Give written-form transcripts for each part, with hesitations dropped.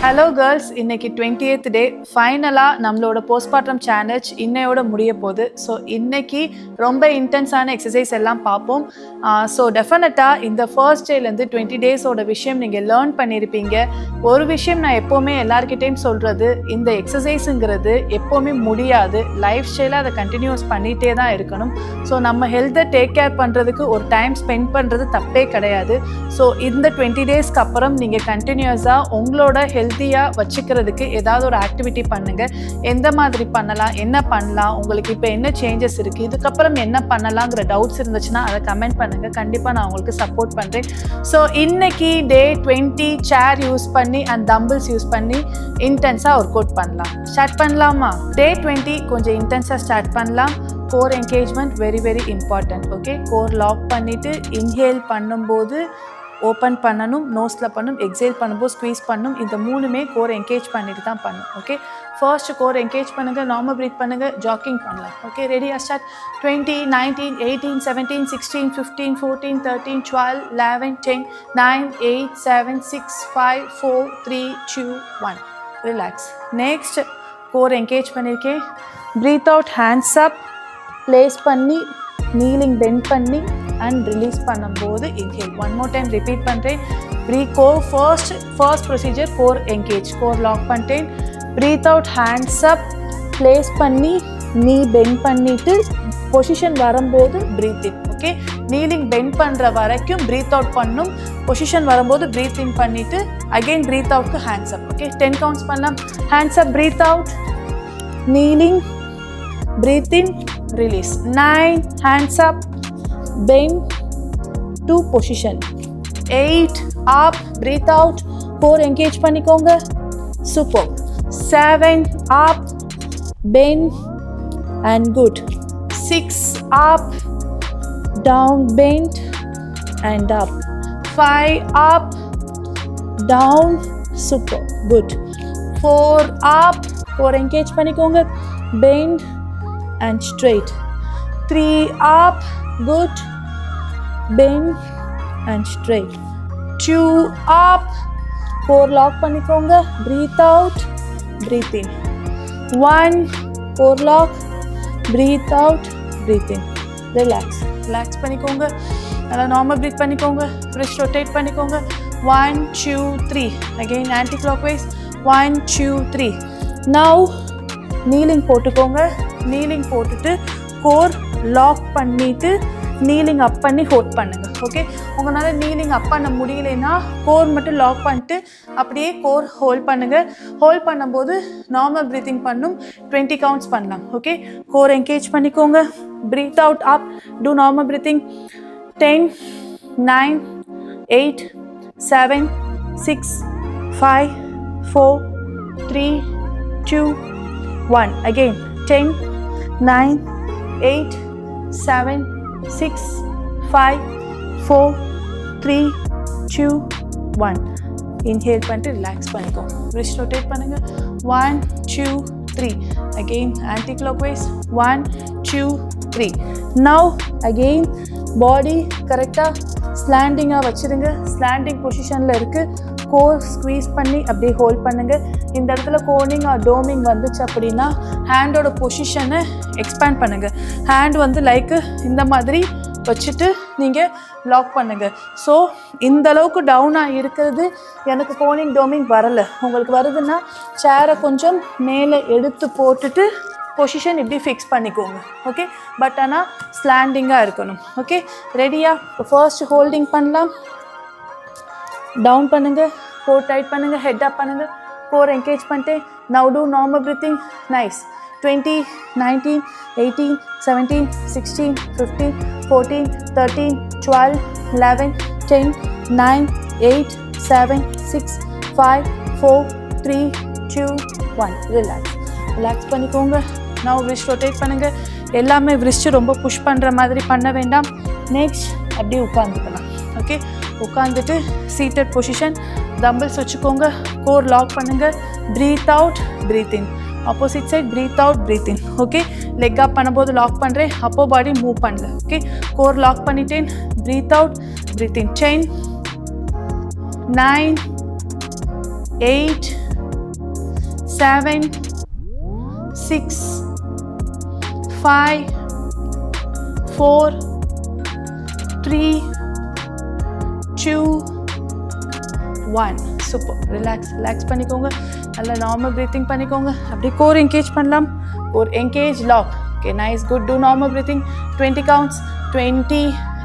Hello girls, இன்னைக்கு 20th டே. ஃபைனலாக நம்மளோட போஸ்ட்மார்ட்டம் சேலஞ்ச் இன்னையோட முடிய போகுது. ஸோ இன்னைக்கு ரொம்ப இன்டென்ஸான எக்ஸசைஸ் எல்லாம் பார்ப்போம். ஸோ டெஃபினட்டாக இந்த ஃபர்ஸ்ட் டேலேருந்து 20 டேஸோட விஷயம் நீங்கள் லேர்ன் பண்ணியிருப்பீங்க. ஒரு விஷயம் நான் எப்போவுமே எல்லாருக்கிட்டேயும் சொல்கிறது, இந்த எக்ஸசைஸுங்கிறது எப்போவுமே முடியாது. லைஃப் ஸ்டைலாக அதை கண்டினியூஸ் பண்ணிகிட்டே தான் இருக்கணும். ஸோ நம்ம ஹெல்த்தை டேக் கேர் பண்ணுறதுக்கு ஒரு டைம் ஸ்பெண்ட் பண்ணுறது தப்பே கிடையாது. ஸோ இந்த 20 டேஸ்க்கு அப்புறம் நீங்கள் கண்டினியூஸாக உங்களோட ஹெல்த்தியாக வச்சுக்கிறதுக்கு ஏதாவது ஒரு ஆக்டிவிட்டி பண்ணுங்கள். எந்த மாதிரி பண்ணலாம், என்ன பண்ணலாம், உங்களுக்கு இப்போ என்ன சேஞ்சஸ் இருக்குது, இதுக்கப்புறம் என்ன பண்ணலாங்கிற டவுட்ஸ் இருந்துச்சுன்னா அதை கமெண்ட் பண்ணுங்கள். கண்டிப்பாக நான் உங்களுக்கு சப்போர்ட் பண்ணுறேன். ஸோ இன்னைக்கு டே 20 சேர் யூஸ் பண்ணி அண்ட் டம்பிள்ஸ் யூஸ் பண்ணி இன்டென்ஸாக ஒர்க் அவுட் பண்ணலாம். ஸ்டார்ட் பண்ணலாமா? டே 20 கொஞ்சம் இன்டென்ஸாக ஸ்டார்ட் பண்ணலாம். Core engagement very very important. Okay, core lock பண்ணிவிட்டு இன்ஹேல் பண்ணும்போது ஓப்பன் பண்ணணும், நோஸில் பண்ணணும், எக்ஸேல் பண்ணும்போது ஸ்க்வீஸ் பண்ணணும். இந்த மூணுமே கோர் என்கேஜ் பண்ணிட்டு தான் பண்ணணும். ஓகே, ஃபர்ஸ்ட் கோர் என்கேஜ் பண்ணுங்கள், நார்மல் ப்ரீத் பண்ணுங்கள், ஜாக்கிங் பண்ணலாம். ஓகே, ரெடியாக start. 20, 19, 18, 17, 16, 15, 14, 13, 12, 11, 10, 9, 8, 7, 6, 5, 4, 3, 2, 1. Relax. Next core engage பண்ணியிருக்கேன். Breathe out, hands up, place பண்ணி நீலிங் பெண்ட் பண்ணி அண்ட் ரிலீஸ் பண்ணும்போது inhale. One more time repeat பண்ணுறேன். First procedure core engage, core lock பண்ணிட்டேன். Breathe out, hands up, place பண்ணி knee bend பண்ணிவிட்டு position வரும்போது breathe in. Okay, kneeling bend பண்ணுற வரைக்கும் ப்ரீத் அவுட் பண்ணும். பொசிஷன் வரும்போது ப்ரீத் இன் பண்ணிவிட்டு அகெயின் ப்ரீத் அவுட்க்கு ஹேண்ட்ஸ் அப். ஓகே, 10 கவுண்ட்ஸ் பண்ணலாம். Hands up, breathe out, kneeling, breathe in, release. 9, hands up, bend to position. 8, up, breathe out, core engage பண்ணிக்கோங்க. Super. 7, up, bend and good. 6, up, down, bend and up. 5, up, down, super, good. 4, up, core engage பண்ணிக்கோங்க, bend and straight. 3, up, good, bend and straight. 2, up, core lock பண்ணிக்கோங்க, breathe out, breathe in. 1, core lock, breathe out, breathe in. Relax பண்ணிக்கோங்க. நல்லா normal breathe பண்ணிக்கோங்க. wrist rotate பண்ணிக்கோங்க. 1, 2, 3. again anti clockwise. 1, 2, 3. now kneeling போட்டுக்கோங்க. Kneeling போட்டுட்டு core lock பண்ணிவிட்டு kneeling அப் பண்ணி hold பண்ணுங்கள். ஓகே, உங்களால் நீலிங் அப் பண்ண முடியலைன்னா கோர் மட்டும் லாக் பண்ணிட்டு அப்படியே கோர் ஹோல்ட் பண்ணுங்கள். ஹோல்ட் பண்ணும்போது நார்மல் ப்ரீத்திங் பண்ணும். 20 கவுண்ட்ஸ் பண்ணலாம். ஓகே, கோர் என்கேஜ் பண்ணிக்கோங்க. ப்ரீத் அவுட், அப், two normal breathing. 10, 9, 8, 7, 6, 5, 4, 3, 2, 1. again 10, 9, 8, 7, 6, 5, 4, 3, 2, 1. inhale பண்ணிட்டு ரிலாக்ஸ் பண்ணிக்கோங்க. wrist rotate பண்ணுங்க. 1, 2, 3. again anti clockwise. 1, 2, 3. now again body கரெக்டாக ஸ்லாண்டிங்காக வச்சுருங்க. ஸ்லாண்டிங் பொசிஷனில் இருக்குது. கோர் ஸ்க்வீஸ் பண்ணி அப்படியே ஹோல்ட் பண்ணுங்கள். இந்த இடத்துல கோனிங் ஆர் டோமிங் வந்துச்சு அப்படின்னா ஹேண்டோட பொசிஷனை எக்ஸ்பேண்ட் பண்ணுங்கள். ஹேண்ட் வந்து லைக்கு இந்த மாதிரி வச்சுட்டு நீங்கள் லாக் பண்ணுங்கள். ஸோ இந்த அளவுக்கு டவுனாக இருக்கிறது எனக்கு கோனிங் டோமிங் வரலை. உங்களுக்கு வருதுன்னா சேரை கொஞ்சம் மேலே எடுத்து போட்டுட்டு பொசிஷன் இப்படி ஃபிக்ஸ் பண்ணிக்கோங்க. ஓகே, பட் ஆனால் ஸ்லாண்டிங்காக இருக்கணும். ஓகே, ரெடியாக ஃபர்ஸ்ட் ஹோல்டிங் பண்ணலாம். டவுன் பண்ணுங்கள், கோர் டைட் பண்ணுங்கள், ஹெட் அப் பண்ணுங்கள், கோர் என்கேஜ் பண்ணிட்டு now to normal breathing. Nice. 20, 19, 18, 17, 16, 15, 14, 13, 12, 11, 10, 9, 8, 7, 6, 5, 4, 3, 2, 1. Relax பண்ணிக்கோங்க. now wrist rotate பண்ணுங்கள். எல்லாமே wrist ரொம்ப புஷ் பண்ணுற மாதிரி பண்ண வேண்டாம். நெக்ஸ்ட் அப்படியே உட்காந்துக்கலாம். ஓகே, உட்காந்துட்டு சீட்டட் பொசிஷன், டம்பிள்ஸ் வச்சுக்கோங்க. கோர் லாக் பண்ணுங்கள். Breathe out, breathe in. Opposite side breathe out, breathe in. Okay, leg up பண்ணும்போது லாக் பண்ணுறேன், அப்போ பாடி மூவ் பண்ணல. ஓகே, கோர் லாக் பண்ணிட்டேன். Breathe out, breathe in. 10, 9, 8, 7 6 5 4 3 2 1. Super. Relax பண்ணிக்கோங்க. நல்லா நார்மல் ப்ரீத்திங் பண்ணிக்கோங்க. அப்படியே கோர் என்கேஜ் பண்ணலாம். Core engage lock. Okay, nice, good. To normal breathing. 20 counts. 20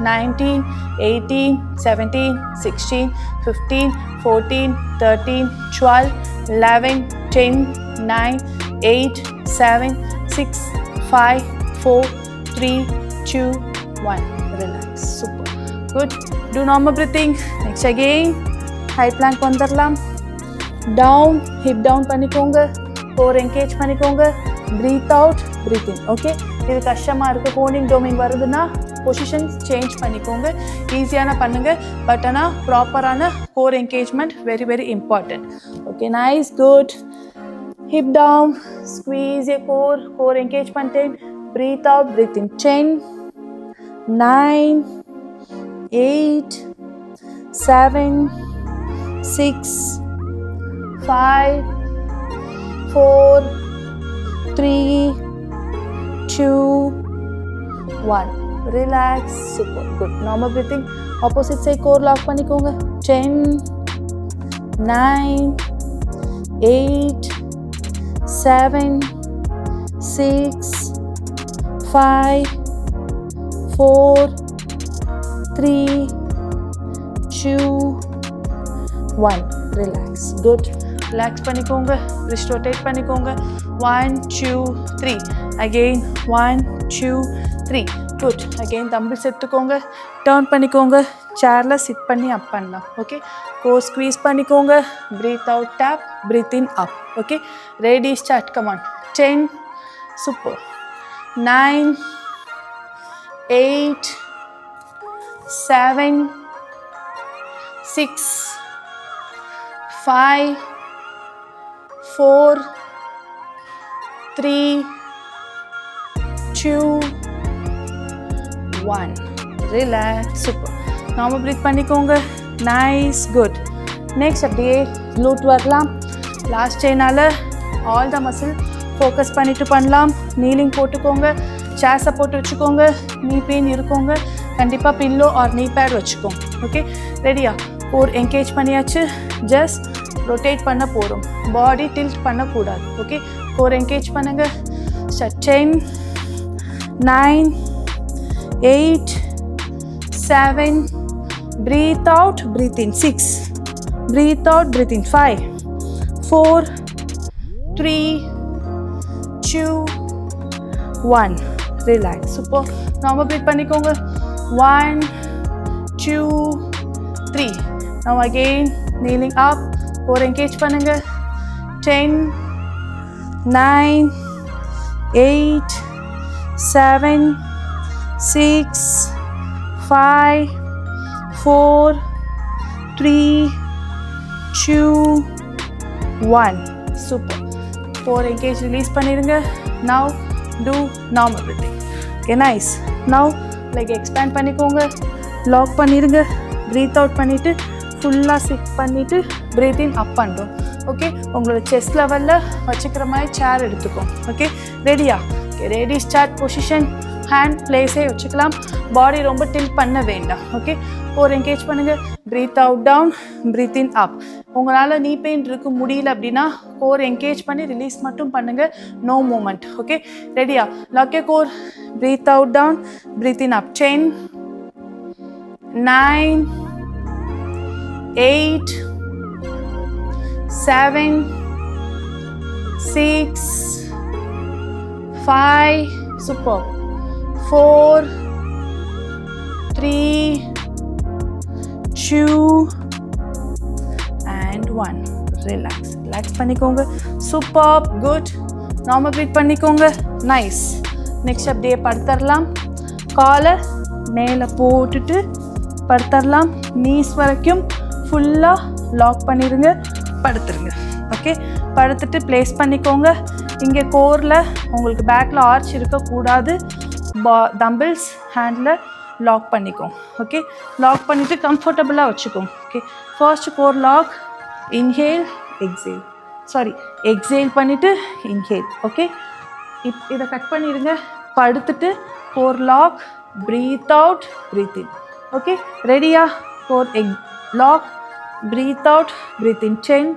19 18 17 16 15 14 13 12 11 10 9 8 7 6 5 4 3 2 1. Relax. Super. Good. Do normal breathing. Next again. High plank வந்துடலாம். Down. Hip down பண்ணிக்கோங்க. Core engage பண்ணிக்கோங்க. Breathe out. Breathe in. Okay. இது கஷ்டமாக இருக்குது, கோனிங் டோமிங் வருதுன்னா positions change பண்ணிக்கோங்க. ஈஸியான பண்ணுங்கள், பட் ஆனால் ப்ராப்பரான core engagement very very important. Okay, nice, good. Hip down, squeeze ஏ கோர் என்கேஜ் பண்ணிட்டேன். Breathe out, breathe in. 10 9 8 7 6 5 4 3 2 1. Relax. Super. Good. Normal breathing. Opposite side core lock பண்ணிக்கோங்க. 10 9 8 7 6 5 4 3 2 1. Relax. Good. Relax பண்ணிக்கோங்க. Wrist rotate பண்ணிக்கோங்க. 1 2 3. Again 1 2 3. Good. Again dumbbells எடுத்துக்கோங்க. Turn பண்ணிக்கோங்க. சேர்ல chit பண்ணி அப் பண்ணலாம். ஓகே, கோர் ஸ்குவீஸ் பண்ணிக்கோங்க. Breathe out, tap. Breathe in, up. Okay, ready, start. Come on. 10. Super. 9 8 7 6 5 4 3 2 1. Relax. Super. Normal breathe பண்ணிக்கோங்க. Nice, good. Next அப்படியே glute வரலாம். லாஸ்ட் செயினால ஆல் த மசில் ஃபோக்கஸ் பண்ணிட்டு பண்ணலாம். நீலிங் போட்டுக்கோங்க. சேர் சப்போர்ட் வச்சுக்கோங்க. நீ பெயின் இருக்கோங்க, கண்டிப்பாக பில்லோ ஆர் நீ பேட் வச்சுக்கோங்க. ஓகே, ரெடியா? கோர் என்கேஜ் பண்ணியாச்சு. ஜஸ்ட் ரொட்டேட் பண்ண போகிறோம், பாடி டில்ட் பண்ணக்கூடாது. ஓகே, கோர் என்கேஜ் பண்ணுங்க. 10 9 8 7. Breathe out, breathe in. 6. Breathe out, breathe in. 5 4 3 2 1. Relax. Super. Normal breathe பண்ணிக்கோங்க. 1 2 3. Now again kneeling up. Core engage பண்ணுங்க. 10 9 8 7 6 5 4 3 2 1. Super. Core engage, release பண்ணிருங்க. Now do normal breathing. Okay, nice. Now leg expand பண்ணிக்கோங்க. Lock பண்ணிருங்க. Breathe out பண்ணிட்டு ஃபுல்லாக chit பண்ணிட்டு breathe in, up பண்ணுறோம். Okay, உங்களோட செஸ்ட் லெவலில் வச்சுக்கிற மாதிரி சேர் எடுத்துக்கோங்க. ஓகே, ரெடியா? Okay, ready, start. Position hand பிளேஸே வச்சுக்கலாம். பாடி ரொம்ப டில்ட் பண்ண வேண்டாம். ஓகே, கோர் என்கேஜ் பண்ணுங்கள். Breathe out down, breathe in up. உங்களால் நீ பெயின் இருக்க முடியல அப்படின்னா கோர் என்கேஜ் பண்ணி ரிலீஸ் மட்டும் பண்ணுங்கள். No movement. ஓகே, ரெடியா? Lock your core. Breathe out down, breathe in up. 10 9 8 7 6 5. Super. 4 3 2 and 1. Relax. Relax பண்ணிக்கோங்க. Superb. Good. Normal breathe பண்ணிக்கோங்க. Nice. Next அப்படியே படுத்துடலாம். காலை மேலே போட்டுட்டு படுத்துடலாம். நீஸ் வரைக்கும் ஃபுல்லாக லாக் பண்ணிடுங்க. படுத்துருங்க. ஓகே, படுத்துட்டு ப்ளேஸ் பண்ணிக்கோங்க. இங்கே கோரில் உங்களுக்கு பேக்கில் ஆர்ச் இருக்கக்கூடாது. டம்பிள்ஸ் ஹேண்டில் லாக் பண்ணிக்கோங்க. ஓகே, லாக் பண்ணிவிட்டு கம்ஃபர்டபுளாக வச்சுக்கோங்க. Okay, first core lock. Inhale, exhale. Sorry exhale பண்ணிவிட்டு இன்ஹேல். ஓகே, இதை கட் பண்ணிடுங்க. படுத்துட்டு core lock, breathe out, breathe in. Okay, ரெடியா? Core lock, breathe out, breathe in. 10,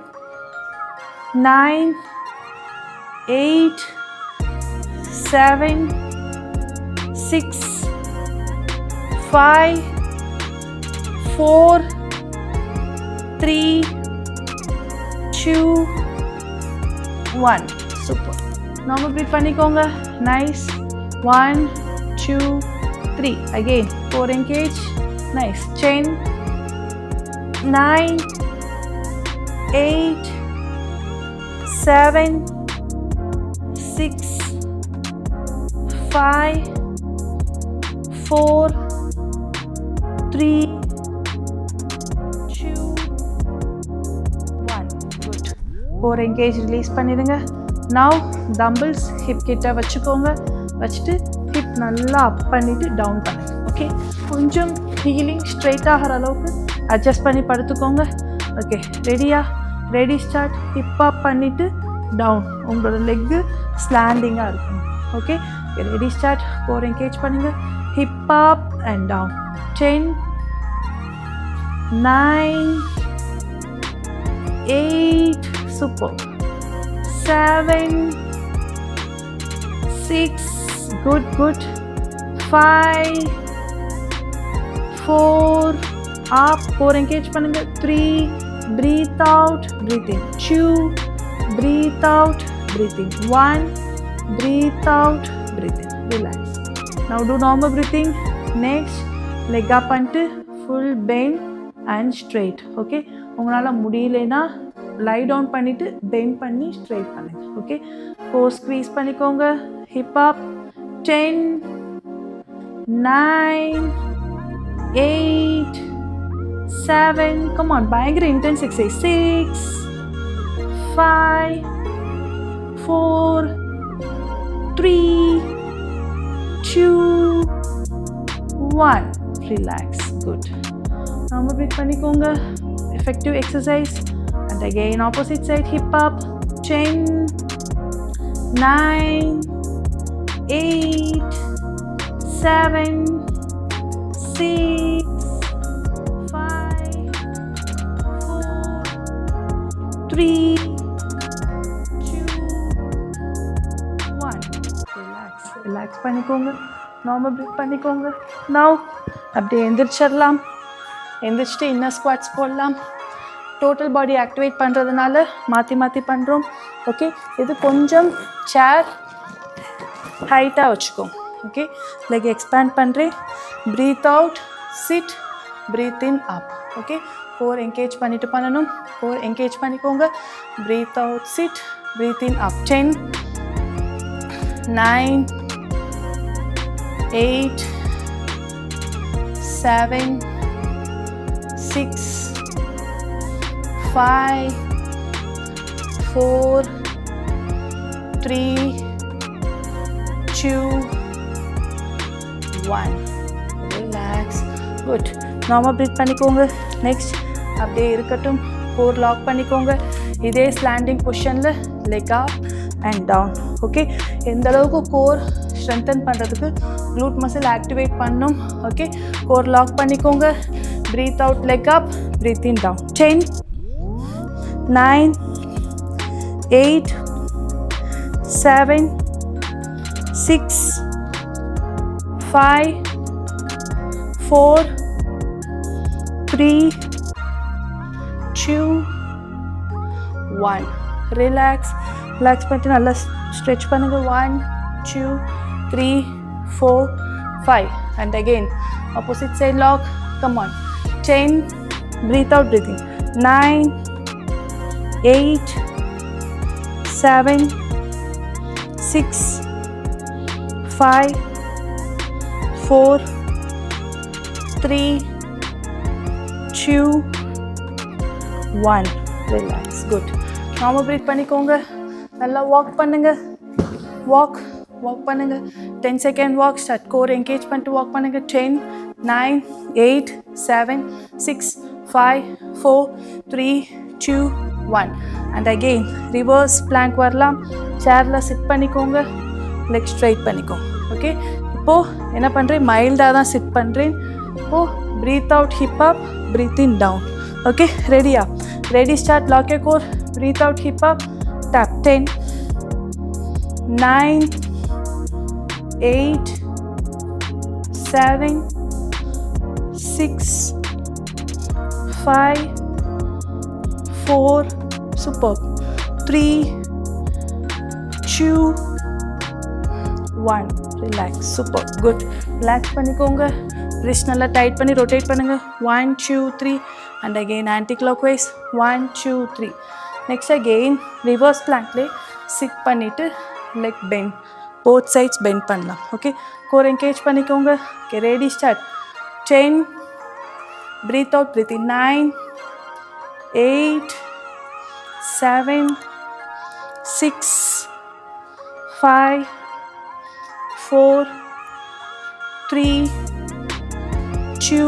9, 8, 7, 6, 5, 4, 3, 2, 1. Super. Normal breathe பண்ணிக்கோங்க. Nice. 1, 2, 3. Again core engage. Nice. 10, 9, 8, 7, 6, 5, 4, 3, 2, 1. Good. Core engage release பண்ணிடுங்க. Now dumbbells hip கிட்ட வச்சுக்கோங்க. வச்சுட்டு hip நல்லா அப் பண்ணிவிட்டு டவுன் பண்ணுங்க. ஓகே, கொஞ்சம் ஹீலிங் ஸ்ட்ரெயிட் ஆகிற அளவுக்கு அட்ஜஸ்ட் பண்ணி படுத்துக்கோங்க. ஓகே, ரெடியா? Ready, start. ஹிப் அப் பண்ணிவிட்டு டவுன். உங்களோட லெக்கு ஸ்லாண்டிங்காக இருக்கும். Okay, ready, start. Core engage பண்ணுங்க. Hip up and down. 10, 9, 8, super. 7, 6, good, good. 5, 4, up. Core engage பண்ணுங்க. 3, breathe out, breathe in. 2, breathe out, breathe in. 1, breathe out, breathe in. Relax. Now do normal breathing. Next, leg up பண்ணிட்டு full bend and straight. Okay, உங்களால் முடியலைன்னா லை down பண்ணிவிட்டு bend பண்ணி straight பண்ணுங்க. Okay, core squeeze பண்ணிக்கோங்க. Hip up. 10, 9, 8, 7, come on, பயங்கர intense exercise. 6, 5, 4, 3, 2, 1. Relax. Good. நம்ம breath பண்ணிக்கோங்க. Effective exercise. And again opposite side, hip up. 10, 9, 8, 7, 6, 5, 4, 3, 2, 1. Relax பண்ணிக்கோங்க. நார்மல் ப்ரீத் பண்ணிக்கோங்க. Now அப்படியே எந்திரிச்சிடலாம். எந்திரிச்சிட்டு இன்னர் ஸ்குவாட்ஸ் போடலாம். டோட்டல் பாடி ஆக்டிவேட் பண்ணுறதுனால மாற்றி மாற்றி பண்ணுறோம். ஓகே, இது கொஞ்சம் சேர் ஹைட்டாக வச்சுக்கோங்க. ஓகே, லெக் எக்ஸ்பேண்ட் பண்ணுறேன். Breath out, chit, breath in, up. Okay, core engage பண்ணிட்டு பண்ணணும். கோர் என்கேஜ் பண்ணிக்கோங்க. Breathe out, chit, breath in, up. 10, 9, 8, 7, 6, 5, 4, 3, 2, 1. Relax. Good. Normal breathe பண்ணிக்கோங்க. நெக்ஸ்ட் அப்படியே இருக்கட்டும். கோர் லாக் பண்ணிக்கோங்க. இதே ஸ்லாண்டிங் பொசிஷனில் leg up and down. Okay, எந்த அளவுக்கு கோர் ஸ்ட்ரென்தன் பண்ணுறதுக்கு க்ளூட் மசில் ஆக்டிவேட் பண்ணும். ஓகே, கோர் லாக் பண்ணிக்கோங்க. Breathe out, leg up, breathe in, down. 10, 9, 8, 7, 6, 5, 4, 3, 2, 1. Relax. Relax பண்ணிட்டு நல்லா ஸ்ட்ரெச் பண்ணுங்க. 1, 2, 3, 4, 5. And again opposite side lock. Come on. 10, breathe out, breathing. 9, 8, 7, 6, 5, 4, 3, 2, 1. Relax. Good. Normal breathe பண்ணிக்கோங்க. நல்லா walk பண்ணுங்க. Walk பண்ணுங்க. 10 second walk. Start. Core engage பண்ணிட்டு walk பண்ணுங்க. 10, 9, 8, 7, 6, 5, 4, 3, 2, 1 and again reverse plank வரலாம். சேர்ல சிட் பண்ணிக்கோங்க, லெக் ஸ்ட்ரைட் பண்ணிக்கோங்க. ஓகே, இப்போ என்ன பண்றேன், மைல்டா தான் சிட் பண்றேன். இப்போ breathe out hip up, breathe in down. Okay, ready up, ready, start, lock your core, breathe out hip up, tap. 10 9 8 7 6 5 4 superb 3 2 1 relax. Super good. Relax பண்ணிக்கோங்க, wrist நல்லா டைட் பண்ணி rotate பண்ணுங்க. 1 2 3 and again anti clockwise 1 2 3. next again reverse plank ல sit பண்ணிட்டு leg bend, both sides bend பண்ணலாம். okay, core engage பண்ணிக்கோங்க. okay, ready, start. 10 breathe out, breathe in. 9 8 7 6 5 4 3 2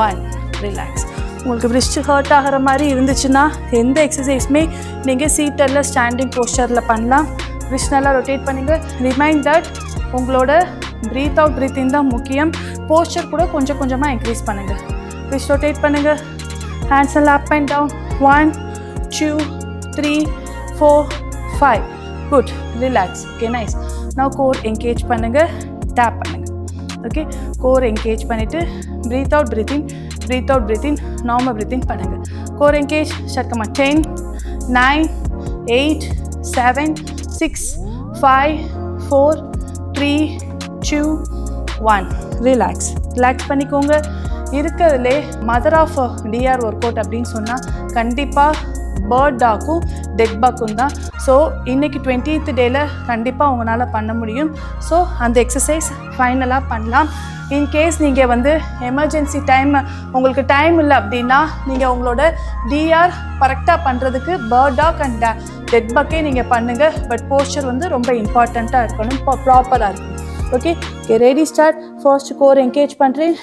1 relax. உங்களுக்கு wrist hurt ஆகிற மாதிரி இருந்துச்சுன்னா எந்த எக்ஸசைஸுமே நீங்கள் சீட்டரில் ஸ்டாண்டிங் போஸ்டரில் பண்ணலாம். wrist நல்லா ரொட்டேட் பண்ணுங்க. ரிமைண்ட் தட் உங்களோட breathe out breathe in தான் முக்கியம். போஸ்டர் கூட கொஞ்சம் கொஞ்சமாக இன்க்ரீஸ் பண்ணுங்கள். wrist ரொட்டேட் பண்ணுங்கள். ஹேண்ட்ஸ் நல்லா up and down. 1 2 3 4 5 good. Relax. Okay, nice. now core engage பண்ணுங்கள், டேப் பண்ணுங்கள். ஓகே, core engage பண்ணிவிட்டு breathe out breathe in, breathe out breathe in, normal breathe in பண்ணுங்கள். core engage, start. come on. 10 9 8 7 6 5 4 3 2 1 relax. Relax பண்ணிக்கோங்க. இருக்கிறதுலே mother of DR work out அப்படின்னு சொன்னால் கண்டிப்பாக பேர்ட் டாக்கும் டெட் பக்கும் தான். ஸோ இன்றைக்கி 20th டேயில் கண்டிப்பாக உங்களால் பண்ண முடியும். ஸோ அந்த எக்ஸசைஸ் ஃபைனலாக பண்ணலாம். இன்கேஸ் நீங்கள் வந்து எமர்ஜென்சி டைம் உங்களுக்கு டைம் இல்லை அப்படின்னா நீங்கள் உங்களோட டிஆர் கரெக்டாக பண்ணுறதுக்கு பேர்ட் டாக் அண்ட் டெட் பக்கே நீங்கள் பண்ணுங்கள். பட் போஸ்டர் வந்து ரொம்ப இம்பார்ட்டண்ட்டாக இருக்கணும், ப்ராப்பராக இருக்கணும். Okay, ready, start. First core engage பண்ணுறேன்.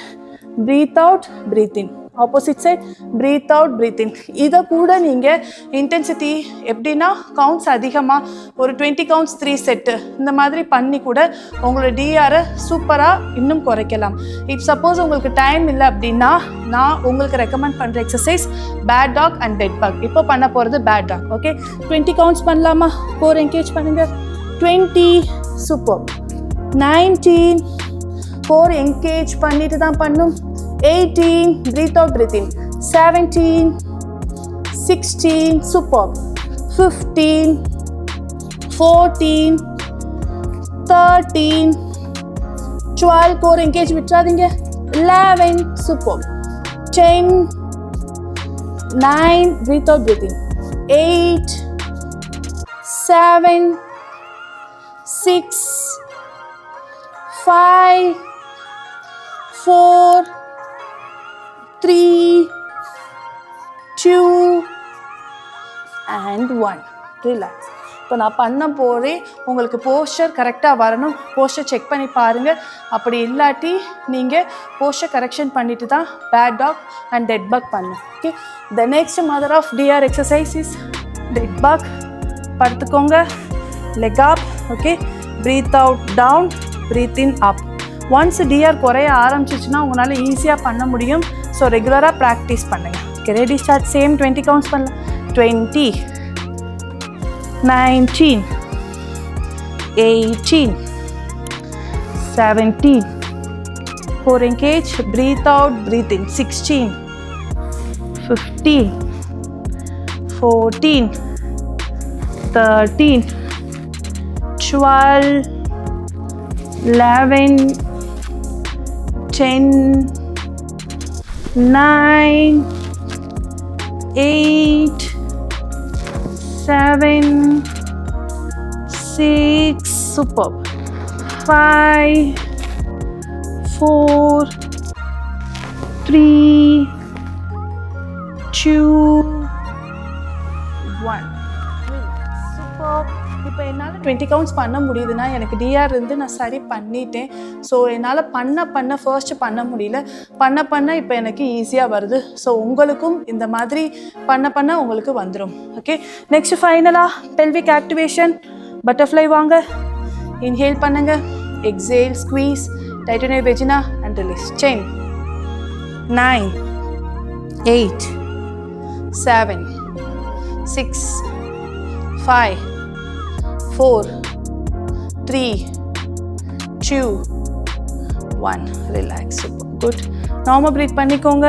breathe out breathe in. Opposite side breathe out breathe in. இதை கூட நீங்கள் இன்டென்சிட்டி எப்படின்னா கவுண்ட்ஸ் அதிகமாக ஒரு 20 கவுண்ட்ஸ் 3 செட்டு இந்த மாதிரி பண்ணி கூட உங்களோட டிஆரை சூப்பராக இன்னும் குறைக்கலாம். இப் சப்போஸ் உங்களுக்கு டைம் இல்லை அப்படின்னா நான் உங்களுக்கு ரெக்கமெண்ட் பண்ணுற exercise bird dog and dead bug. இப்போ பண்ண போகிறது பேட் டாக். ஓகே, 20 கவுண்ட்ஸ் பண்ணலாமா? கோர் என்கேஜ் பண்ணுங்கள். 20 சூப்பர். 19 கோர் என்கேஜ் பண்ணிட்டு தான் பண்ணும். 18 breathe out breathe in. 17 16 super. 15 14 13 12 core engage விட்டுறாதீங்க. 11 super. 10 9 breathe out breathe in. 8 7 6 5 4 3 2 and 1 relax. இப்போ நான் பண்ண போதே உங்களுக்கு போஸ்டர் கரெக்டாக வரணும். போஸ்டர் செக் பண்ணி பாருங்கள். அப்படி இல்லாட்டி நீங்கள் போஸ்டர் கரெக்ஷன் பண்ணிட்டு தான் bird dog and dead bug பண்ணணும். Okay, the next mother of DR exercise is dead bug. படுத்துக்கோங்க, leg up. Okay, breathe out down, breathe in up. Once DR குறைய ஆரம்பிச்சிச்சுன்னா உங்களால் ஈஸியாக பண்ண முடியும். ஸோ ரெகுலராக ப்ராக்டிஸ் பண்ணுங்கள். Okay, ready, start. Same 20 counts பண்ணலாம். 20 19 18 17 core engage, breathe out breathe in. 16 15 14 13 12 11 10 9 8 7 6 superb 5 4 3 2 1 superb. இப்போ என்னால் 20 கவுண்ட்ஸ் பண்ண முடியுதுன்னா எனக்கு டிஆர் இருந்து நான் சரி பண்ணிட்டேன். ஸோ என்னால் பண்ண ஃபர்ஸ்ட்டு பண்ண முடியல, பண்ண இப்போ எனக்கு ஈஸியாக வருது. ஸோ உங்களுக்கும் இந்த மாதிரி பண்ண உங்களுக்கு வந்துடும். ஓகே, நெக்ஸ்ட் ஃபைனலாக பெல்விக் ஆக்டிவேஷன். பட்டர்ஃப்ளை வாங்க, இன்ஹேல் பண்ணுங்க, exhale, squeeze, Titan your vagina and release. 10, 9, 8, 7, 6, 5, 4, 3, 2, 1. Relax. Super, good. Normal breathe பண்ணிக்கோங்க.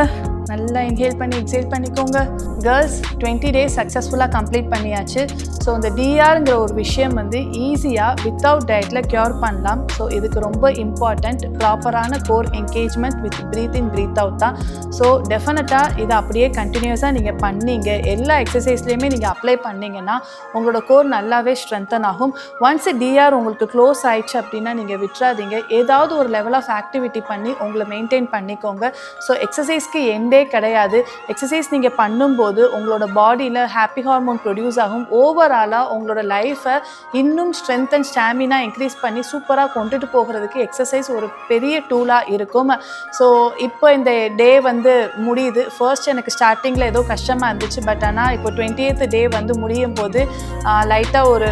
நல்லா இன்ஹேல் பண்ணி எக்ஸேல் பண்ணிக்கோங்க. கேர்ள்ஸ் 20 டேஸ் சக்ஸஸ்ஃபுல்லாக கம்ப்ளீட் பண்ணியாச்சு. ஸோ இந்த டிஆர்ங்கிற ஒரு விஷயம் வந்து ஈஸியாக வித்தவுட் டயட்டில் க்யூர் பண்ணலாம். ஸோ இதுக்கு ரொம்ப இம்பார்ட்டண்ட் ப்ராப்பரான core engagement with breathe in breathe out தான். ஸோ டெஃபினட்டாக இதை அப்படியே கண்டினியூஸாக நீங்கள் பண்ணீங்க, எல்லா எக்ஸசைஸ்லேயுமே நீங்கள் அப்ளை பண்ணிங்கன்னா உங்களோட கோர் நல்லாவே ஸ்ட்ரென்தன் ஆகும். ஒன்ஸ் டிஆர் உங்களுக்கு க்ளோஸ் ஆயிடுச்சு அப்படின்னா நீங்கள் விட்டுறாதீங்க. ஏதாவது ஒரு லெவல் ஆஃப் ஆக்டிவிட்டி பண்ணி உங்களை மெயின்டைன் பண்ணிக்கோங்க. ஸோ எக்ஸசைஸ்க்கு எண்டே கிடையாது. எக்ஸசைஸ் நீங்கள் பண்ணும்போது உங்களோட பாடியில் ஹாப்பி ஹார்மோன் ப்ரொடியூஸ் ஆகும். ஓவராலாக உங்களோட லைஃப்பை இன்னும் ஸ்ட்ரென்த் அண்ட் ஸ்டாமினா இன்க்ரீஸ் பண்ணி சூப்பராக கொண்டுட்டு போகிறதுக்கு எக்ஸசைஸ் ஒரு பெரிய டூலாக இருக்கும். ஸோ இப்போ இந்த டே வந்து முடியுது. ஃபர்ஸ்ட் எனக்கு ஸ்டார்டிங்கில் ஏதோ கஷ்டமாக இருந்துச்சு, பட் ஆனால் இப்போ 20th டே வந்து முடியும் போது லைட்டாக ஒரு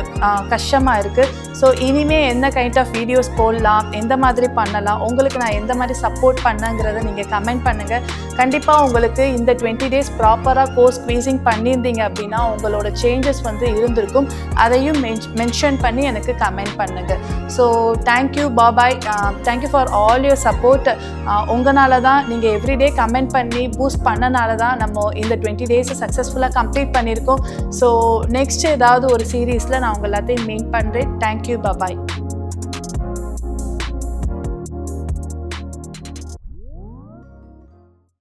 கஷ்டமாக இருக்குது. ஸோ இனிமேல் என்ன கைண்ட் ஆஃப் வீடியோஸ் போடலாம், எந்த மாதிரி பண்ணலாம், உங்களுக்கு நான் எந்த மாதிரி சப்போர்ட் பண்ணங்கிறத நீங்கள் கமெண்ட் பண்ணுங்கள். கண்டிப்பாக உங்களுக்கு இந்த 20 டேஸ் ப்ராப்பராக கோர் ஸ்குவீசிங் பண்ணியிருந்தீங்க அப்படின்னா உங்களோட சேஞ்சஸ் வந்து இருந்திருக்கும். அதையும் மென்ஷன் பண்ணி எனக்கு கமெண்ட் பண்ணுங்கள். So thank you, bye bye. Thank you for all your support. உங்களால தான், நீங்கள் எவ்ரிடே கமெண்ட் பண்ணி பூஸ்ட் பண்ணனால தான் நம்ம இந்த 20 டேஸை சக்ஸஸ்ஃபுல்லாக கம்ப்ளீட் பண்ணியிருக்கோம். ஸோ நெக்ஸ்ட் ஏதாவது ஒரு சீரீஸில் நான் உங்கள் எல்லாத்தையும் மீட் பண்ணுறேன். தேங்க்யூ, பாபாய்.